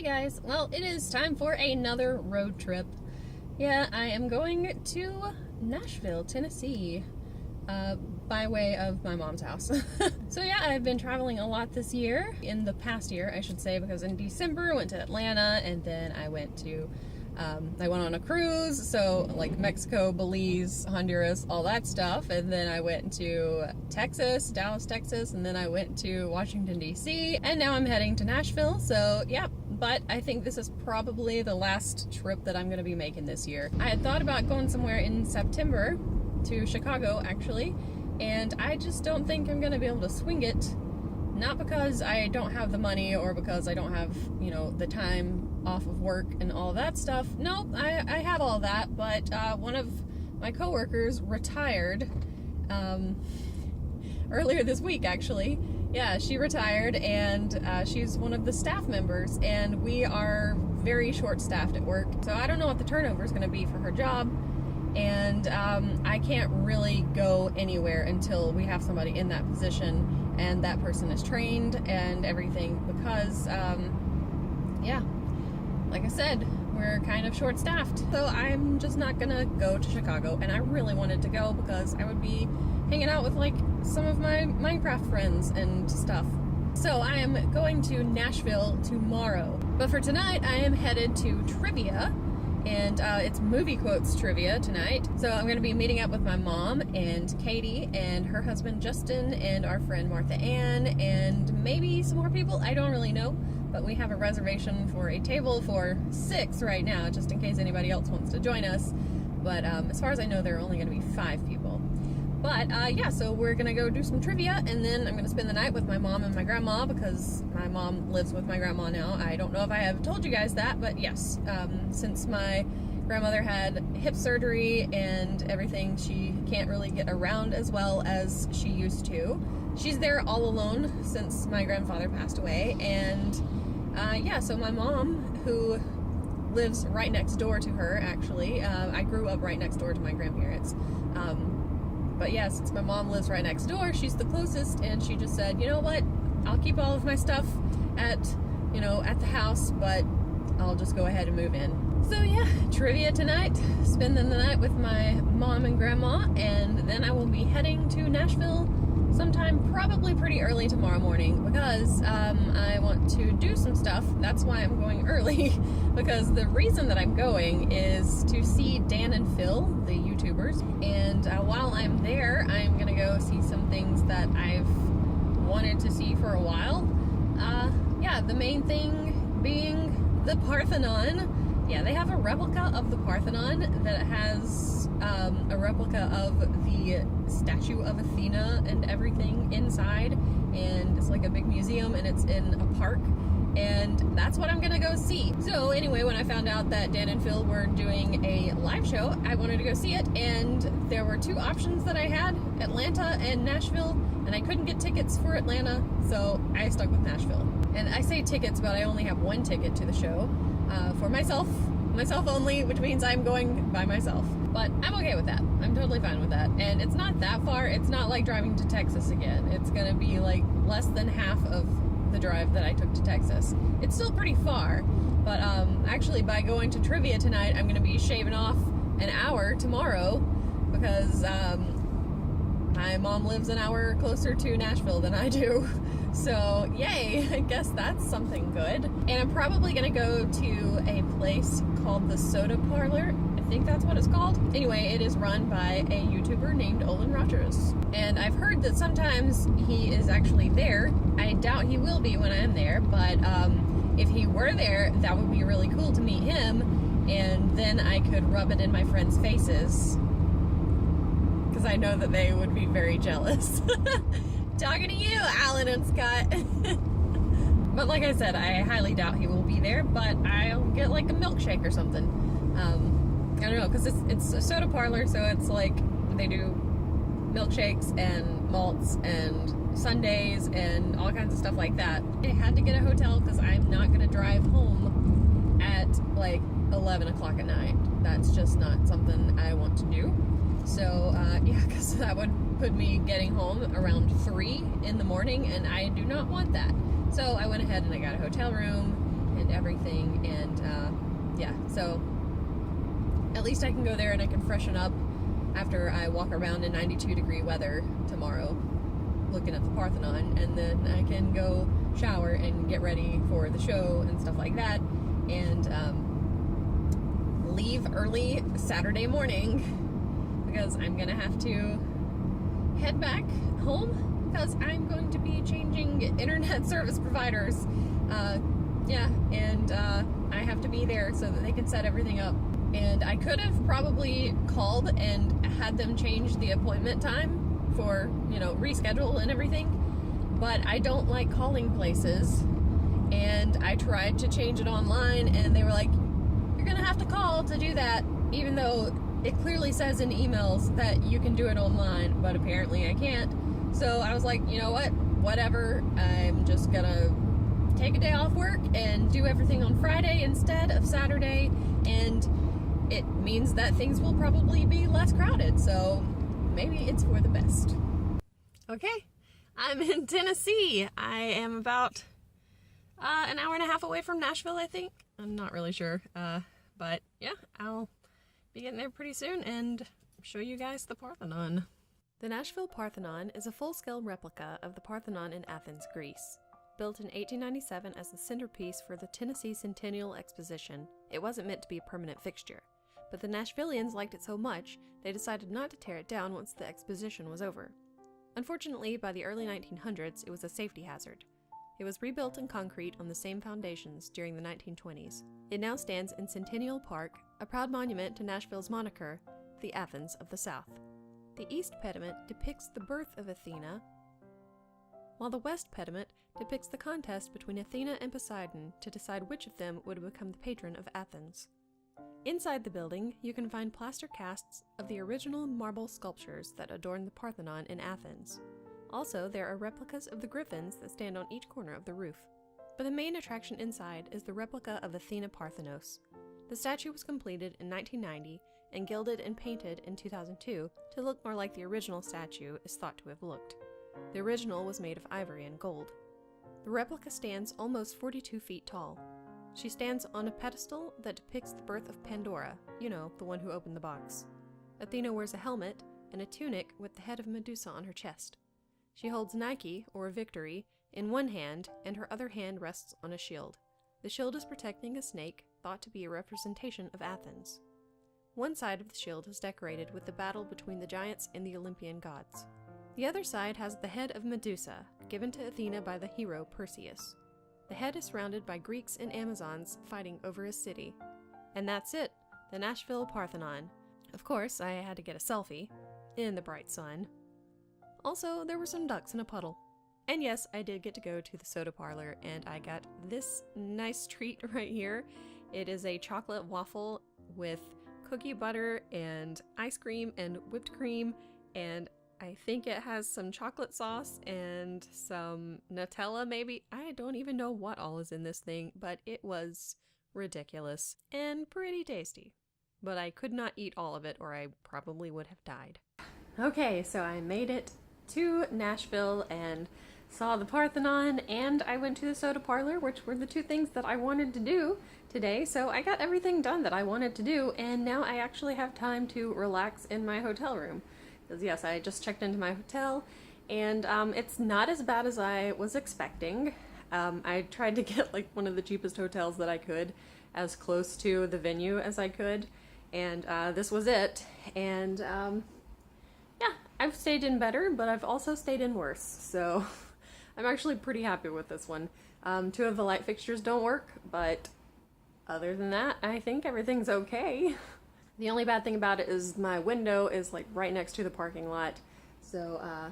guys, well, it is time for another road trip. Yeah, I am going to Nashville, Tennessee, by way of my mom's house. So yeah, I've been traveling a lot this year, in the past year I should say, because in December I went to Atlanta, and then I went to I went on a cruise, so like Mexico, Belize, Honduras, all that stuff, and then I went to Texas, Dallas, Texas, and then I went to Washington, D.C., and now I'm heading to Nashville, so yeah, but I think this is probably the last trip that I'm going to be making this year. I had thought about going somewhere in September, to Chicago actually, and I just don't think I'm going to be able to swing it. Not because I don't have the money or because I don't have, you know, the time off of work and all that stuff. No, I have all that, but one of my coworkers retired earlier this week, actually. Yeah, she retired, and she's one of the staff members, and we are very short-staffed at work, so I don't know what the turnover is going to be for her job, and I can't really go anywhere until we have somebody in that position and that person is trained and everything, because yeah, like I said, we're kind of short-staffed. So I'm just not gonna go to Chicago, and I really wanted to go because I would be hanging out with like some of my Minecraft friends and stuff. So I am going to Nashville tomorrow, but for tonight I am headed to trivia, and it's movie quotes trivia tonight. So I'm going to be meeting up with my mom and Katie and her husband Justin and our friend Martha Ann and maybe some more people. I don't really know, but we have a reservation for a table for 6 right now, just in case anybody else wants to join us. But as far as I know, there are only going to be 5 people. But yeah, so we're gonna go do some trivia, and then I'm gonna spend the night with my mom and my grandma, because my mom lives with my grandma now. I don't know if I have told you guys that, but yes, since my grandmother had hip surgery and everything, she can't really get around as well as she used to. She's there all alone since my grandfather passed away, and yeah, so my mom, who lives right next door to her, actually, I grew up right next door to my grandparents, but yeah, since my mom lives right next door, she's the closest, and she just said, you know what, I'll keep all of my stuff at, you know, at the house, but I'll just go ahead and move in. So yeah, trivia tonight, spending the night with my mom and grandma, and then I will be heading to Nashville sometime probably pretty early tomorrow morning, because I want to do some stuff. That's why I'm going early, because the reason that I'm going is to see Dan and Phil, the YouTubers, and while I'm there, I'm gonna go see some things that I've wanted to see for a while. Yeah, the main thing being the Parthenon. Yeah, they have a replica of the Parthenon that has a replica of the statue of Athena and everything inside, and it's like a big museum, and it's in a park, and that's what I'm gonna go see. So anyway, when I found out that Dan and Phil were doing a live show, I wanted to go see it, and there were 2 options that I had, Atlanta and Nashville, and I couldn't get tickets for Atlanta, so I stuck with Nashville. And I say tickets, but I only have 1 ticket to the show, for myself only, which means I'm going by myself. But I'm okay with that. I'm totally fine with that. And it's not that far. It's not like driving to Texas again. It's gonna be like less than half of the drive that I took to Texas. It's still pretty far, but actually by going to trivia tonight, I'm gonna be shaving off an hour tomorrow, because my mom lives an hour closer to Nashville than I do. So yay, I guess that's something good. And I'm probably gonna go to a place called the Soda Parlor. I think that's what it's called. Anyway, it is run by a YouTuber named Olin Rogers. And I've heard that sometimes he is actually there. I doubt he will be when I'm there, but if he were there, that would be really cool to meet him, and then I could rub it in my friends' faces, because I know that they would be very jealous. Talking to you, Alan and Scott. But like I said, I highly doubt he will be there, but I'll get like a milkshake or something. I don't know, because it's a soda parlor, so it's like they do milkshakes and malts and sundaes and all kinds of stuff like that. I had to get a hotel because I'm not going to drive home at like 11 o'clock at night. That's just not something I want to do. So yeah, because that would put me getting home around 3 in the morning, and I do not want that. So I went ahead and I got a hotel room and everything, So at least I can go there and I can freshen up after I walk around in 92-degree weather tomorrow looking at the Parthenon, and then I can go shower and get ready for the show and stuff like that, and leave early Saturday morning because I'm gonna have to head back home because I'm going to be changing internet service providers. I have to be there so that they can set everything up. And I could have probably called and had them change the appointment time for, reschedule and everything, but I don't like calling places, and I tried to change it online and they were like, you're gonna have to call to do that, even though it clearly says in emails that you can do it online, but apparently I can't. So I was like, you know what, whatever, I'm just gonna take a day off work and do everything on Friday instead of Saturday, and it means that things will probably be less crowded, so maybe it's for the best. Okay, I'm in Tennessee. I am about an hour and a half away from Nashville, I think. I'm not really sure, but yeah, I'll be getting there pretty soon and show you guys the Parthenon. The Nashville Parthenon is a full-scale replica of the Parthenon in Athens, Greece. Built in 1897 as the centerpiece for the Tennessee Centennial Exposition, it wasn't meant to be a permanent fixture. But the Nashvillians liked it so much, they decided not to tear it down once the exposition was over. Unfortunately, by the early 1900s, it was a safety hazard. It was rebuilt in concrete on the same foundations during the 1920s. It now stands in Centennial Park, a proud monument to Nashville's moniker, the Athens of the South. The east pediment depicts the birth of Athena, while the west pediment depicts the contest between Athena and Poseidon to decide which of them would become the patron of Athens. Inside the building, you can find plaster casts of the original marble sculptures that adorn the Parthenon in Athens. Also, there are replicas of the griffins that stand on each corner of the roof. But the main attraction inside is the replica of Athena Parthenos. The statue was completed in 1990 and gilded and painted in 2002 to look more like the original statue is thought to have looked. The original was made of ivory and gold. The replica stands almost 42 feet tall. She stands on a pedestal that depicts the birth of Pandora, the one who opened the box. Athena wears a helmet and a tunic with the head of Medusa on her chest. She holds Nike, or victory, in one hand, and her other hand rests on a shield. The shield is protecting a snake, thought to be a representation of Athens. One side of the shield is decorated with the battle between the giants and the Olympian gods. The other side has the head of Medusa, given to Athena by the hero Perseus. The head is surrounded by Greeks and Amazons fighting over a city. And that's it, the Nashville Parthenon. Of course, I had to get a selfie, in the bright sun. Also, there were some ducks in a puddle. And yes, I did get to go to the soda parlor, and I got this nice treat right here. It is a chocolate waffle with cookie butter and ice cream and whipped cream, and I think it has some chocolate sauce and some Nutella maybe. I don't even know what all is in this thing, but it was ridiculous and pretty tasty. But I could not eat all of it or I probably would have died. Okay, so I made it to Nashville and saw the Parthenon, and I went to the soda parlor, which were the two things that I wanted to do today. So I got everything done that I wanted to do, and now I actually have time to relax in my hotel room. Because yes, I just checked into my hotel, and it's not as bad as I was expecting. I tried to get like one of the cheapest hotels that I could, as close to the venue as I could, and this was it. And yeah, I've stayed in better, but I've also stayed in worse, so I'm actually pretty happy with this one. Two of the light fixtures don't work, but other than that, I think everything's okay. The only bad thing about it is my window is like right next to the parking lot, so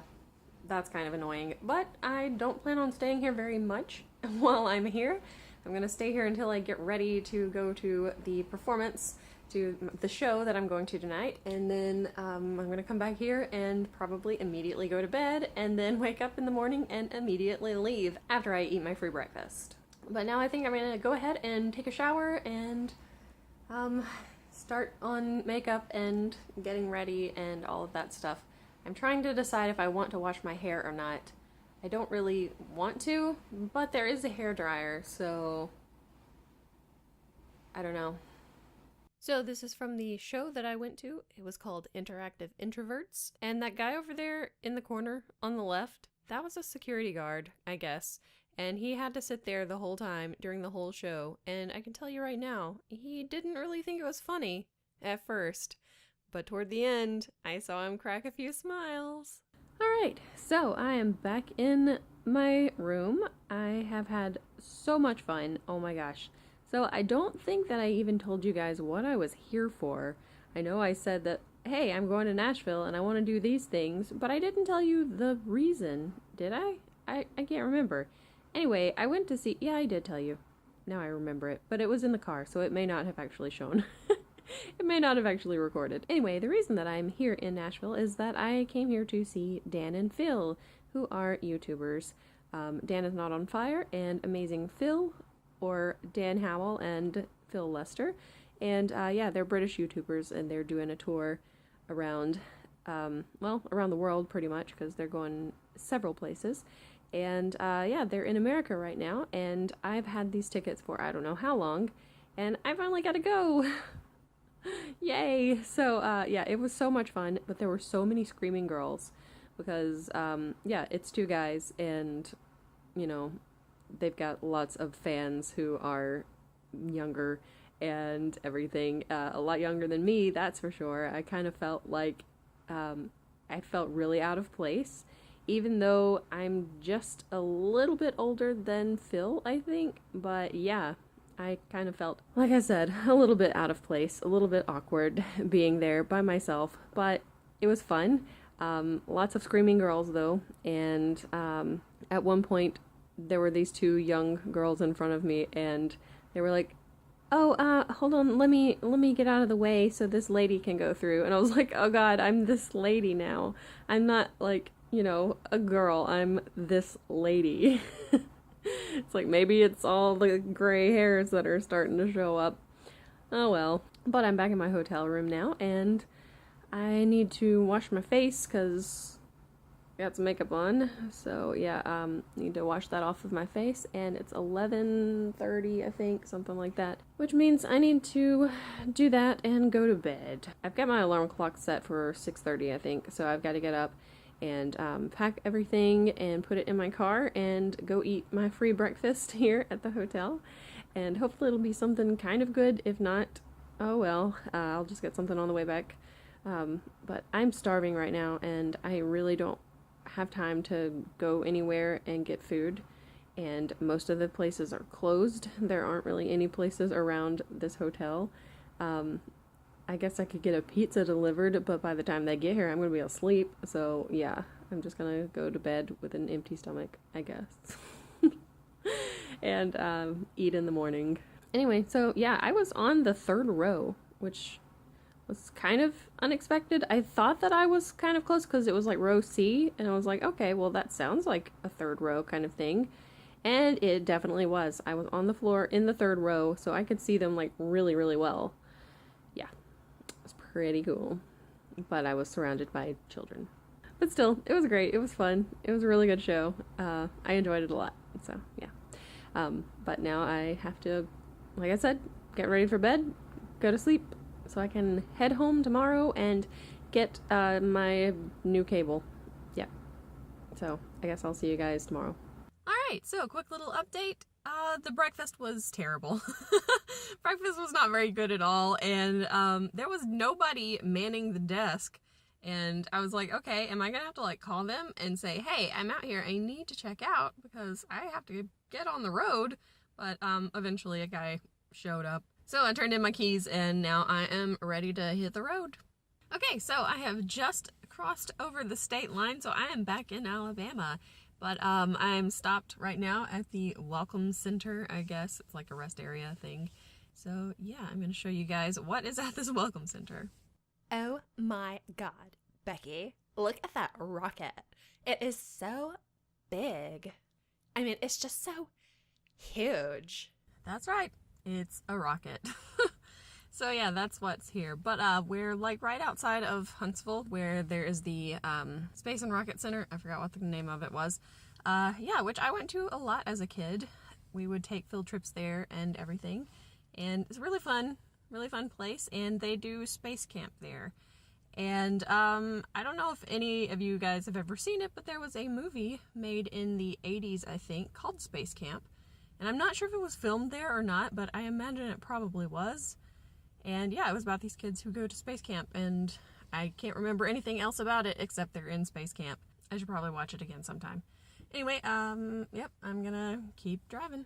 that's kind of annoying. But I don't plan on staying here very much while I'm here. I'm gonna stay here until I get ready to go to the performance, to the show that I'm going to tonight, and then I'm gonna come back here and probably immediately go to bed, and then wake up in the morning and immediately leave after I eat my free breakfast. But now I think I'm gonna go ahead and take a shower and start on makeup and getting ready and all of that stuff. I'm trying to decide if I want to wash my hair or not. I don't really want to, but there is a hair dryer, so I don't know. So this is from the show that I went to. It was called Interactive Introverts. And that guy over there in the corner on the left, that was a security guard, I guess. And he had to sit there the whole time during the whole show. And I can tell you right now, he didn't really think it was funny at first. But toward the end, I saw him crack a few smiles. Alright, so I am back in my room. I have had so much fun. Oh my gosh. So I don't think that I even told you guys what I was here for. I know I said that, hey, I'm going to Nashville and I want to do these things, but I didn't tell you the reason, did I? I can't remember. Anyway, I went to see, yeah, I did tell you. Now I remember it, but it was in the car, so it may not have actually shown. It may not have actually recorded. Anyway, the reason that I'm here in Nashville is that I came here to see Dan and Phil, who are YouTubers. Dan is Not on Fire and Amazing Phil, or Dan Howell and Phil Lester. And yeah, they're British YouTubers, and they're doing a tour around, well, around the world pretty much, because they're going several places. And yeah, they're in America right now, and I've had these tickets for I don't know how long, and I finally got to go. Yay! So yeah, it was so much fun, but there were so many screaming girls because yeah, it's two guys, and you know, they've got lots of fans who are younger and everything, a lot younger than me, that's for sure. I kind of felt like I felt really out of place, even though I'm just a little bit older than Phil, I think. But yeah, I kind of felt, like I said, a little bit out of place, a little bit awkward being there by myself, but it was fun. Lots of screaming girls though, and at one point there were these two young girls in front of me, and they were like, oh, hold on, let me get out of the way so this lady can go through. And I was like, oh god, I'm this lady now. I'm not like, you know, a girl, I'm this lady. It's like, maybe it's all the gray hairs that are starting to show up. Oh well. But I'm back in my hotel room now, and I need to wash my face because I got some makeup on. So yeah, need to wash that off of my face, and it's 11:30, I think, something like that. Which means I need to do that and go to bed. I've got my alarm clock set for 6:30, I think, so I've got to get up and pack everything and put it in my car and go eat my free breakfast here at the hotel. And hopefully it'll be something kind of good. If not, oh well, I'll just get something on the way back. But I'm starving right now, and I really don't have time to go anywhere and get food. And most of the places are closed. There aren't really any places around this hotel. I guess I could get a pizza delivered, but by the time they get here, I'm going to be asleep. So, yeah, I'm just going to go to bed with an empty stomach, I guess. And eat in the morning. Anyway, so, yeah, I was on the third row, which was kind of unexpected. I thought that I was kind of close because it was like row C, and I was like, okay, well, that sounds like a third row kind of thing. And it definitely was. I was on the floor in the third row, so I could see them like really, really well. Yeah. Pretty cool, but I was surrounded by children. But still, it was great. It was fun. It was a really good show. I enjoyed it a lot. So yeah. But now I have to, like I said, get ready for bed, go to sleep, so I can head home tomorrow and get my new cable. Yeah. So I guess I'll see you guys tomorrow. Alright, so quick little update. The breakfast was terrible. Breakfast was not very good at all, and there was nobody manning the desk. And I was like, okay, am I gonna have to like call them and say, hey, I'm out here, I need to check out because I have to get on the road. But eventually a guy showed up. So I turned in my keys, and now I am ready to hit the road. Okay, so I have just crossed over the state line, so I am back in Alabama. But I'm stopped right now at the Welcome Center, I guess. It's like a rest area thing. So yeah, I'm going to show you guys what is at this Welcome Center. Oh my god, Becky, look at that rocket. It is so big. I mean, it's just so huge. That's right. It's a rocket. So yeah, that's what's here. But we're like right outside of Huntsville, where there is the Space and Rocket Center. I forgot what the name of it was. Yeah, which I went to a lot as a kid. We would take field trips there and everything. And it's really fun. really fun place, and they do space camp there. And I don't know if any of you guys have ever seen it, but there was a movie made in the 80s, I think, called Space Camp. And I'm not sure if it was filmed there or not, but I imagine it probably was. And yeah, it was about these kids who go to space camp, and I can't remember anything else about it except they're in space camp. I should probably watch it again sometime. Anyway, yep, I'm gonna keep driving.